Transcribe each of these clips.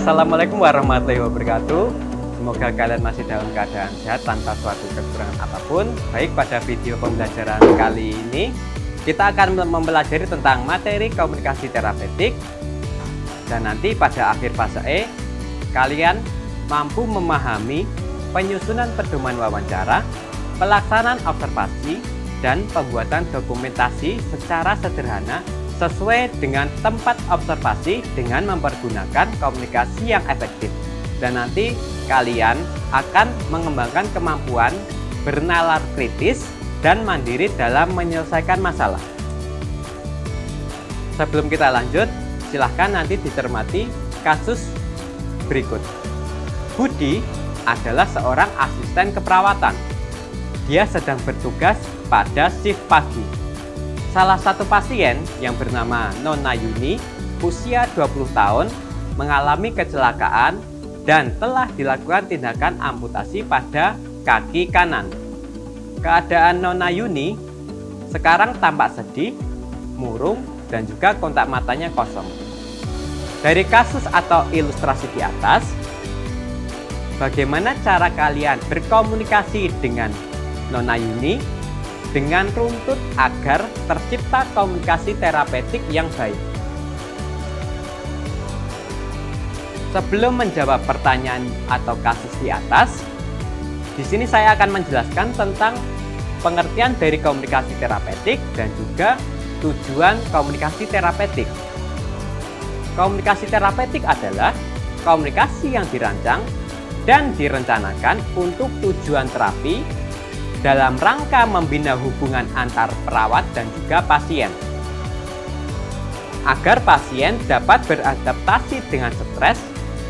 Assalamualaikum warahmatullahi wabarakatuh. Semoga kalian masih dalam keadaan sehat tanpa suatu kekurangan apapun. Baik, pada video pembelajaran kali ini kita akan mempelajari tentang materi komunikasi terapeutik. Dan nanti pada akhir fase E, kalian mampu memahami penyusunan pedoman wawancara, pelaksanaan observasi, dan pembuatan dokumentasi secara sederhana sesuai dengan tempat observasi dengan mempergunakan komunikasi yang efektif. Dan nanti kalian akan mengembangkan kemampuan bernalar kritis dan mandiri dalam menyelesaikan masalah. Sebelum kita lanjut, silahkan nanti dicermati kasus berikut. Budi adalah seorang asisten keperawatan. Dia sedang bertugas pada shift pagi. Salah satu pasien yang bernama Nona Yuni, usia 20 tahun, mengalami kecelakaan dan telah dilakukan tindakan amputasi pada kaki kanan. Keadaan Nona Yuni sekarang tampak sedih, murung, dan juga kontak matanya kosong. Dari kasus atau ilustrasi di atas, bagaimana cara kalian berkomunikasi dengan Nona Yuni dengan runtut agar tercipta komunikasi terapeutik yang baik? Sebelum menjawab pertanyaan atau kasus di atas, di sini saya akan menjelaskan tentang pengertian dari komunikasi terapeutik dan juga tujuan komunikasi terapeutik. Komunikasi terapeutik adalah komunikasi yang dirancang dan direncanakan untuk tujuan terapi dalam rangka membina hubungan antar perawat dan juga pasien, agar pasien dapat beradaptasi dengan stres,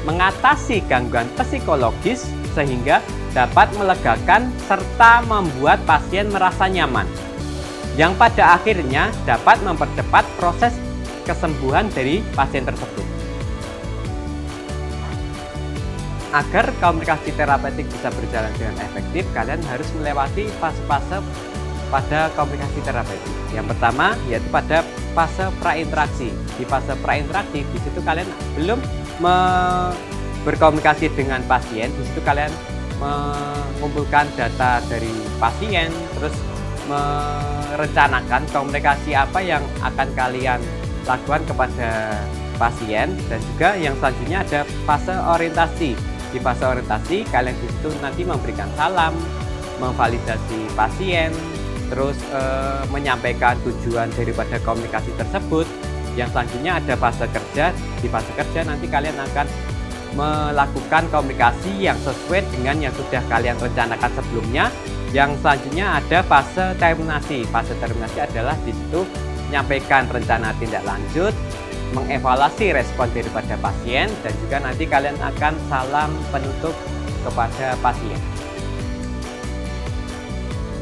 mengatasi gangguan psikologis sehingga dapat melegakan serta membuat pasien merasa nyaman, yang pada akhirnya dapat mempercepat proses kesembuhan dari pasien tersebut. Agar komunikasi terapeutik bisa berjalan dengan efektif, kalian harus melewati fase-fase pada komunikasi terapeutik. Yang pertama yaitu pada fase prainteraksi. Di fase prainteraksi, di situ kalian belum berkomunikasi dengan pasien. Di situ kalian mengumpulkan data dari pasien, terus merencanakan komunikasi apa yang akan kalian lakukan kepada pasien, dan juga yang selanjutnya ada fase orientasi. Di fase orientasi, kalian di situ nanti memberikan salam, memvalidasi pasien, terus menyampaikan tujuan daripada komunikasi tersebut. Yang selanjutnya ada fase kerja. Di fase kerja nanti kalian akan melakukan komunikasi yang sesuai dengan yang sudah kalian rencanakan sebelumnya. Yang selanjutnya ada fase terminasi. Fase terminasi adalah di situ menyampaikan rencana tindak lanjut, mengevaluasi respon daripada pasien, dan juga nanti kalian akan salam penutup kepada pasien.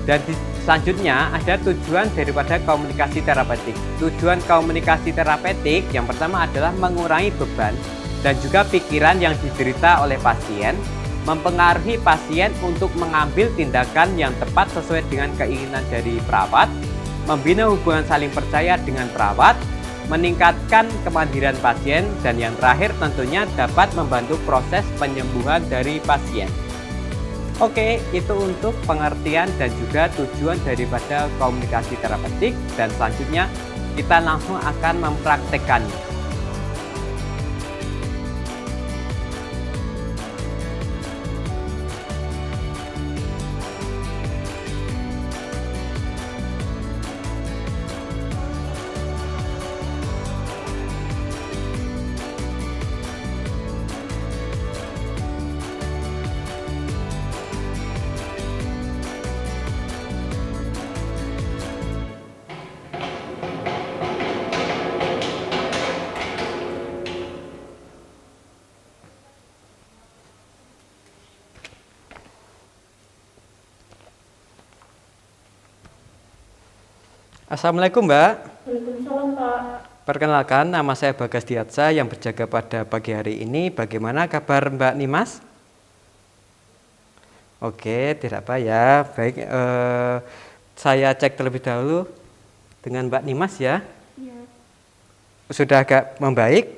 Dan selanjutnya ada tujuan daripada komunikasi terapeutik. Tujuan komunikasi terapeutik yang pertama adalah mengurangi beban dan juga pikiran yang diderita oleh pasien, mempengaruhi pasien untuk mengambil tindakan yang tepat sesuai dengan keinginan dari perawat, membina hubungan saling percaya dengan perawat, meningkatkan kemandirian pasien, dan yang terakhir tentunya dapat membantu proses penyembuhan dari pasien. Oke, itu untuk pengertian dan juga tujuan daripada komunikasi terapeutik, dan selanjutnya kita langsung akan mempraktekkannya. Assalamualaikum, Mbak. Waalaikumsalam, Pak. Perkenalkan, nama saya Bagas Diatsa yang berjaga pada pagi hari ini. Bagaimana kabar Mbak Nimas? Oke, tidak apa ya. Baik, saya cek terlebih dahulu dengan Mbak Nimas ya. Iya. Sudah agak membaik?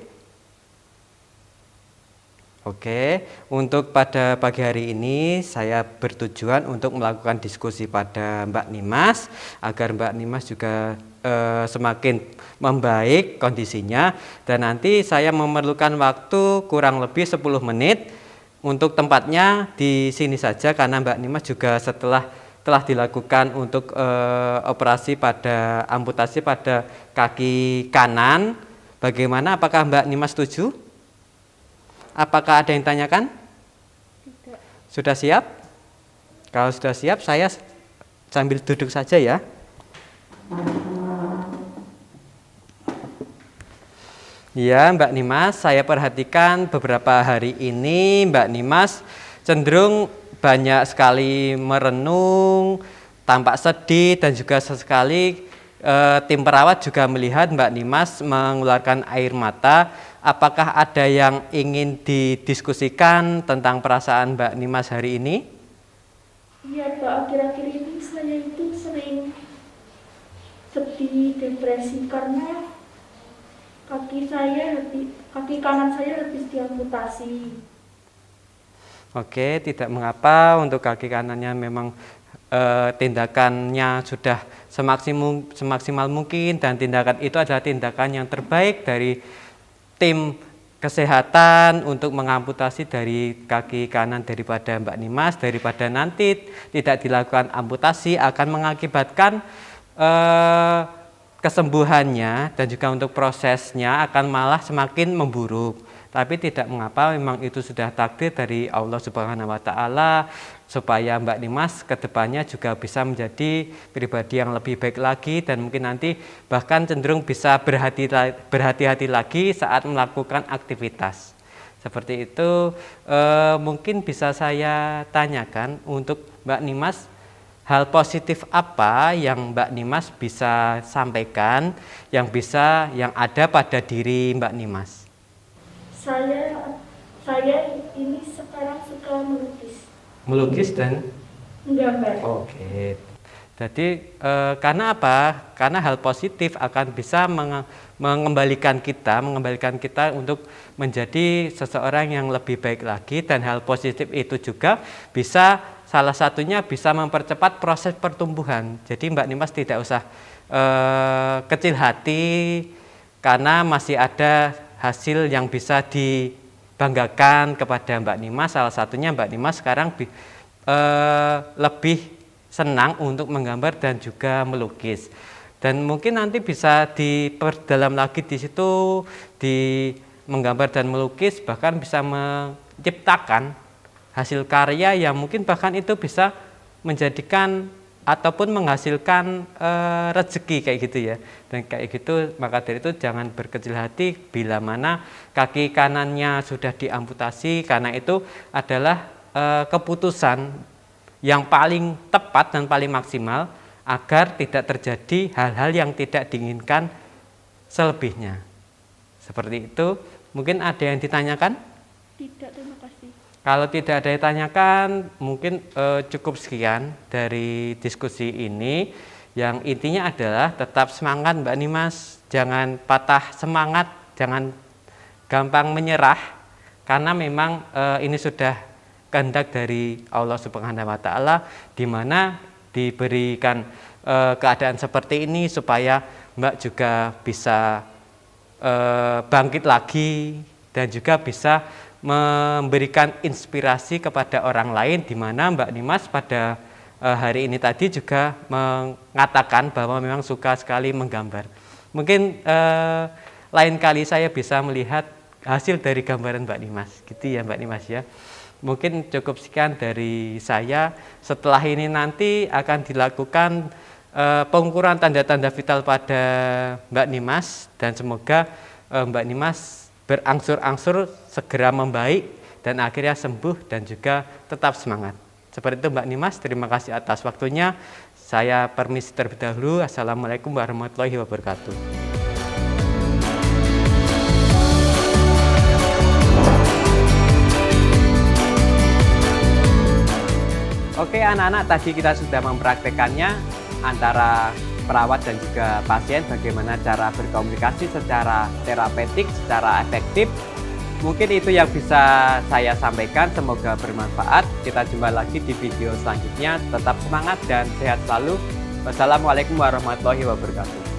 Oke, untuk pada pagi hari ini saya bertujuan untuk melakukan diskusi pada Mbak Nimas agar Mbak Nimas juga semakin membaik kondisinya, dan nanti saya memerlukan waktu kurang lebih 10 menit. Untuk tempatnya di sini saja karena Mbak Nimas juga telah dilakukan untuk operasi pada amputasi pada kaki kanan. Bagaimana, apakah Mbak Nimas setuju? Apakah ada yang tanyakan? Tidak. Sudah siap? Kalau sudah siap, saya sambil duduk saja ya. Ya, Mbak Nimas, saya perhatikan beberapa hari ini Mbak Nimas cenderung banyak sekali merenung, tampak sedih, dan juga sesekali tim perawat juga melihat Mbak Nimas mengeluarkan air mata. Apakah ada yang ingin didiskusikan tentang perasaan Mbak Nimas hari ini? Iya Pak, akhir-akhir ini saya itu sering sedih, depresi karena kaki kanan saya habis diamputasi. Oke, tidak mengapa. Untuk kaki kanannya memang tindakannya sudah semaksimal mungkin, dan tindakan itu adalah tindakan yang terbaik dari tim kesehatan untuk mengamputasi dari kaki kanan daripada Mbak Nimas. Daripada nanti tidak dilakukan amputasi akan mengakibatkan kesembuhannya dan juga untuk prosesnya akan malah semakin memburuk. Tapi tidak mengapa, memang itu sudah takdir dari Allah Subhanahu wa Ta'ala, supaya Mbak Nimas kedepannya juga bisa menjadi pribadi yang lebih baik lagi, dan mungkin nanti bahkan cenderung bisa berhati-hati lagi saat melakukan aktivitas. Seperti itu. Mungkin bisa saya tanyakan untuk Mbak Nimas, hal positif apa yang Mbak Nimas bisa sampaikan yang ada pada diri Mbak Nimas? Saya ini sekarang suka melukis. Melukis dan Menggambar. Oke. Jadi karena apa? Karena hal positif akan bisa mengembalikan kita untuk menjadi seseorang yang lebih baik lagi, dan hal positif itu juga bisa, salah satunya bisa mempercepat proses pertumbuhan. Jadi Mbak Nimas tidak usah kecil hati karena masih ada hasil yang bisa dibanggakan kepada Mbak Nimas. Salah satunya Mbak Nimas sekarang lebih senang untuk menggambar dan juga melukis. Dan mungkin nanti bisa diperdalam lagi di situ, di menggambar dan melukis, bahkan bisa menciptakan hasil karya yang mungkin bahkan itu bisa menjadikan ataupun menghasilkan rezeki kayak gitu ya. Dan kayak gitu, maka dari itu jangan berkecil hati bila mana kaki kanannya sudah diamputasi, karena itu adalah keputusan yang paling tepat dan paling maksimal agar tidak terjadi hal-hal yang tidak diinginkan selebihnya. Seperti itu. Mungkin ada yang ditanyakan? Tidak, terima kasih. Kalau tidak ada yang ditanyakan, mungkin cukup sekian dari diskusi ini. Yang intinya adalah tetap semangat Mbak Nimas, jangan patah semangat, jangan gampang menyerah, karena memang ini sudah kehendak dari Allah Subhanahu wa Ta'ala, di mana diberikan keadaan seperti ini supaya Mbak juga bisa bangkit lagi dan juga bisa memberikan inspirasi kepada orang lain, di mana Mbak Nimas pada hari ini tadi juga mengatakan bahwa memang suka sekali menggambar. Mungkin lain kali saya bisa melihat hasil dari gambaran Mbak Nimas, gitu ya Mbak Nimas ya. Mungkin cukup sekian dari saya. Setelah ini nanti akan dilakukan pengukuran tanda-tanda vital pada Mbak Nimas, dan semoga Mbak Nimas berangsur-angsur segera membaik dan akhirnya sembuh dan juga tetap semangat. Seperti itu Mbak Nimas, terima kasih atas waktunya. Saya permisi terlebih dahulu. Assalamualaikum warahmatullahi wabarakatuh. Oke anak-anak, tadi kita sudah mempraktekannya antara perawat dan juga pasien, bagaimana cara berkomunikasi secara terapeutik, secara efektif. Mungkin itu yang bisa saya sampaikan, semoga bermanfaat. Kita jumpa lagi di video selanjutnya. Tetap semangat dan sehat selalu. Wassalamualaikum warahmatullahi wabarakatuh.